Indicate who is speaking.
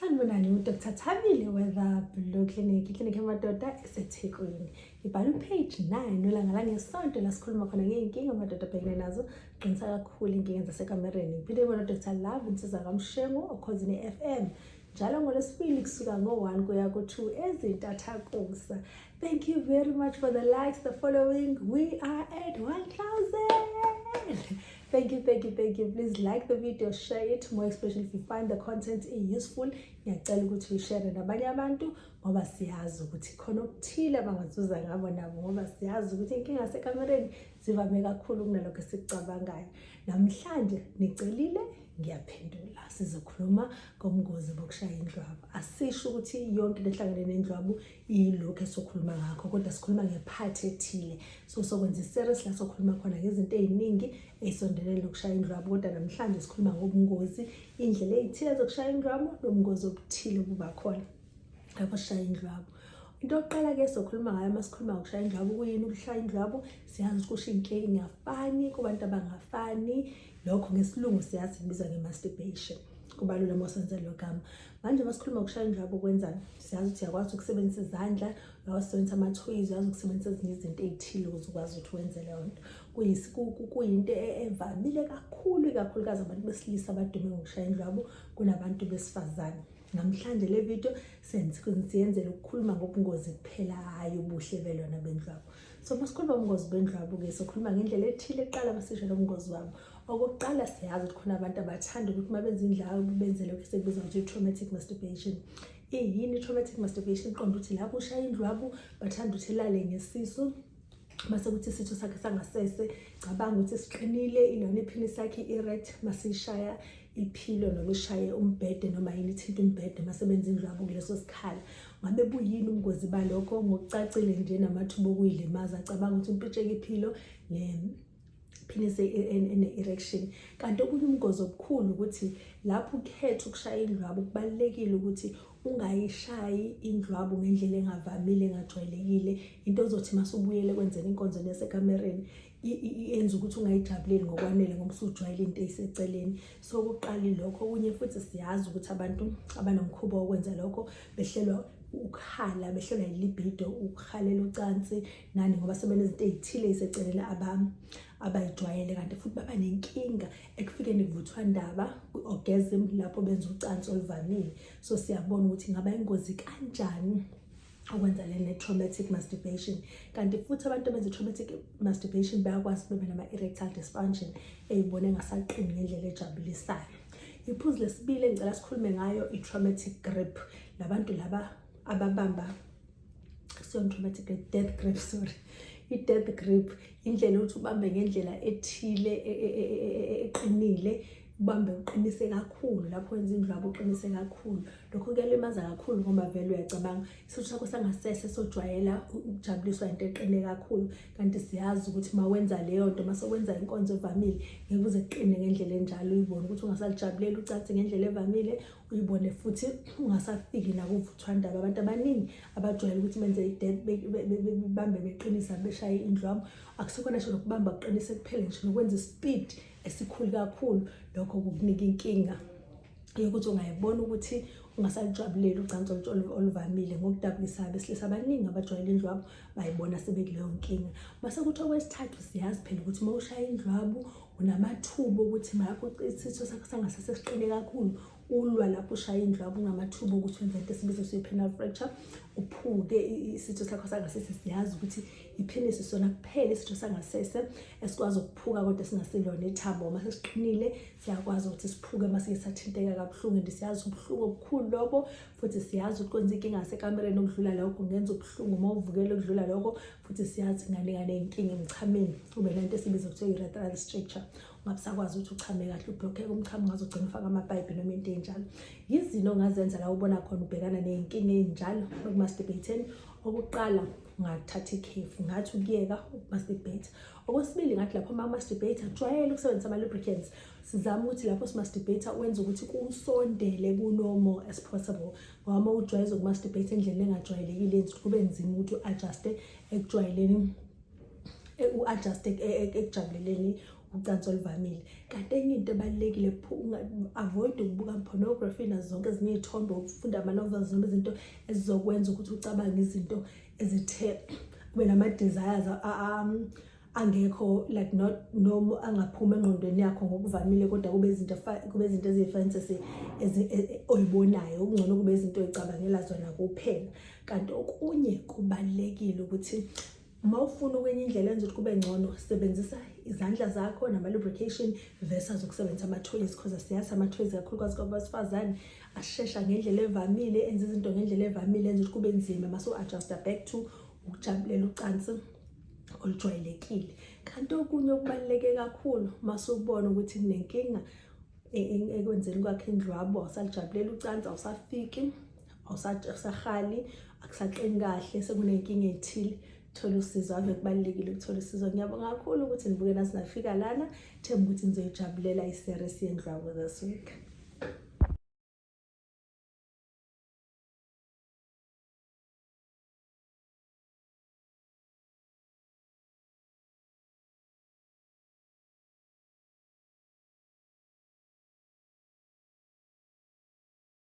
Speaker 1: Sanibonani uDr. Thabile weather Blue Clinic yamadoda eseThekwini. Ngibhala upage 9 olanga la ngesonto la sikhuluma khona ngeenkinga amadoda abhekene nazo. Qinisa kakhulu inkinga zasekamereni. Ngiphinde ngibona Dr. Love insizwa kaMshengo okhosini FM. Njalo ngolesibili kusuka ngo-1 kuya ku-2 ezintathakusa. Thank you very much for the likes, the following. We are at 1,000. Thank you. Please like the video, share it, more especially if you find the content useful. Ngiyacela ukuthi uyishare nabanye abantu ngoba siyazi ukuthi khona okuthile abangazuza ngabo nabo ngoba siyazi ukuthi inkinga yasekamereni zivame kakhulu kunalokho esikucabangayo. Namhlanje nicelile ngiyaphendula. Sizokhuluma ngomngozi bokushaya indlwabu. Asisho ukuthi yonke into ehlangene nendlwabu yilokho esokhuluma ngakho, kodwa sikhuluma ngephathi ethile. So sokwenza iseries la sokhuluma khona ngezinto eziningi ezisondelene nokushaya indlwabu, kodwa namhlanje sikhuluma ngobungozi, indlela ezithile zokushaya indlwabu nobungozi obuthile obuba khona lapho shaya indlwabu. Into yokuqala ke sokhuluma ngayo masikhuluma ngokushaya indlwabu kuyini ukushaya indlwabu. Siyazi ukuthi inkinga ingafani kubantu abangafani. Lokho ngesilungu siyazi kubizwa nge-masturbation. Kubalula mosenze lo gama. Manje masikhuluma ngokushaya indlwabu kwenzani? Siyazi ukuthi uyakwazi ukusebenzisa izandla, uyasebenzisa ama-toys, uyazi ukusebenzisa ezinye izinto ezithile ukuze ukwazi ukuthi wenze leyo nto. Kuyinto evamile kakhulukazi abantu besilisa abadume ngokushaya indlwabu kunabantu besifazane. Namhlanje le video siyenzele ukukhuluma ngobungozi kuphela, hayi ubuhle belona bendlwabu. So masikhuluma ngobungozi bendlwabu ke sokhuluma ngendlela ethile eqala masisho lobungozi babo. Okokuqala siyazi ukuthi khona abantu abathanda ukuthi mabenza indlwabu benze lokho esikubiza ukuthi traumatic masturbation. Yini traumatic masturbation? Iqonda ukuthi lapho ushaya indlwabu bathanda ukuthi elale ngesisu mase ukuthi isitho sakhe sangasese cabanga ukuthi siqinile, ilona ipenis yakhe erect masishaya iphilo noma ishaye umbhede noma yini ithinta umbhede masebenza indlwabu kuleso sikhala. Ngabe buyini ubungozi balokho? Ngokucacile nje namathuba okuyilimaza cabanga ukuthi impintsheke iphilo penis ene-erection. Kanti okunye ubungozi obukhulu ukuthi lapho ukhetha ukushaya indlwabu kubalulekile ukuthi ungayishayi indlwabu ngendlela engavamile engajwayelekile, into ozothi masubuyele kwenzela inkonzo yasekamereni yenza ukuthi ungayijabuleli ngokwanele ngoba usujwayele into eziseceleni. So ukuqala lokho. Okunye futhi siyazi ukuthi abantu abanomkhuba wokwenza lokho behlelwa ukukhala, behlelwa ilibido, ukukhalela ucansi nani ngoba sebenezinto ezithile eziseceleni abayijwayele, kanti futhi baba nenkinga ekufikeni kuvuthwa ndaba orgasm lapho benza ucansi oluvamile. So siyabona ukuthi ngaba ingozi kanjani okwenza le traumatic masturbation. Kanti futhi abantu abenza traumatic masturbation bayakwazi bebe nama-erectile dysfunction eyibone ngasaqini ngendlela ejabulisayo. Iphuzu lesibili engicela sikhulume ngayo i-traumatic grip. Labantu laba ababamba traumatic death grip, i-death grip indlela ukuthi ubambe ngendlela ethile eqinile, ubambe uqinise kakhulu lapho wenza indlwabu uqinise kakhulu. Lokho kuyalimaza kakhulu ngoba vele uyacabanga isitho sakho sangasese sojwayela ukujabuliswa into eqine kakhulu, kanti siyazi ukuthi mawenza leyo nto masewenza inkonzo evamile ngeke uze uqine ngendlela enjalo, uyibone ukuthi ungasalijabulela ucansi ngendlela evamile, uyibone futhi ungasafiki nakuvuthwa ndaba. Abantu abaningi abajwayele ukuthi benze bambe beqinisa beshaye indlwabu akusekhona nje lokubamba uqinise kuphela nje nokwenza ispeed esikhulu kakhulu. Lokho kukunika inkinga yokuthi ungayibona ukuthi ungasalijabulela ucansi oluvamile. Ngokudabulisa abesilisa abaningi abajwayele indlwabu bayibona sebekuleyo nkinga. Mase kuthi okwesithathu siyazi phela ukuthi uma ushaya indlwabu unamathuba ukuthi lapho isitho sakho sangasese siqine kakhulu, ulwa lapho ushaya indlwabu unamathuba ukuthi wenze into esibiza kuyi-penile fracture, uphuke isitho sakho sangasese. Siyazi ukuthi ipenis sona kuphela isitho sangasese esikwazi ukuphuka kodwa singasilona ithambo. Mase siqinile siyakwazi ukuthi siphuke mase sathinteka kabuhlungu, and siyazi ubuhlungu obukhulu lobo. Futhi siyazi ukuthi kwenza inkinga yasekamereni okudlula lokho kungenza ubuhlungu uma uvukele okudlula lokho. Futhi siyazi ngane inkinga emchameni ube lento esibiza ukuthi i-urethral stricture, ungabisakwazi ukuthi uchame kahle, ublockeke umchamo ungazogcina ufaka amapayipi noma into enjalo. Yizinto ongazenza la ubona khona ubhekana ney'nkinga ezinjalo ukumasturbateni. Okokuqala ungathatha ikhefu, ngathi ukuyeka ukumasturbate. Okwesibili ngathi lapho ma-masturbate jwayele ukusebenzisa ama-lubricants. Sizama ukuthi lapho simasturbate wenza ukuthi kusondele ku-normal as possible. Ngoba uma ujwayeza ukumasturbate endlela engajwayelekile yenza kube nzima ukuthi u-adjuste ekujwayeleni, u-adjuste ekujabuleleni ucansi oluvamile. Kanti enye into ebalulekile avoid ukubuka pornography nazo zonke ezinye izithombe, ukufunda ama-novels noma izinto ezizokwenza ukuthi ucabange izinto ezithe ube nama-desires angekho like not noma angaphuma engqondweni yakho ngokuvamile, kodwa kube izinto eziyi-fantasy oyibonayo. Okungcono kube izinto oyicabangela zona kuphela. Kanti okunye kubalulekile ukuthi uma ufuna ukwenye indlela enza ukuthi kube ngcono, sebenzisa izandla zakho nama-lubrication versus ukusebenzisa ama-toys, because siyazi ama-toys kakhulukazi kwabesifazane ashesha ngendlela evamile, enza izinto ngendlela evamile, enza ukuthi kube nzima mase u-adjusta back to ukujabulela ucansi olujwayelekile. Kanti okunye okubaluleke kakhulu mase ubona ukuthi kunenkinga ekwenzeni kwakhe indlwabo, awusalijabulela ucansi, awusafiki, awusahali, akusaqini kahle, sekunenkinga ethile, thola usizo. Ave kubalulekile ukuthola usizo. Ngiyabonga kakhulu ukuthi nibuke nasinafika lana. Themba ukuthi nizoyijabulela i-series yendlwabo this week.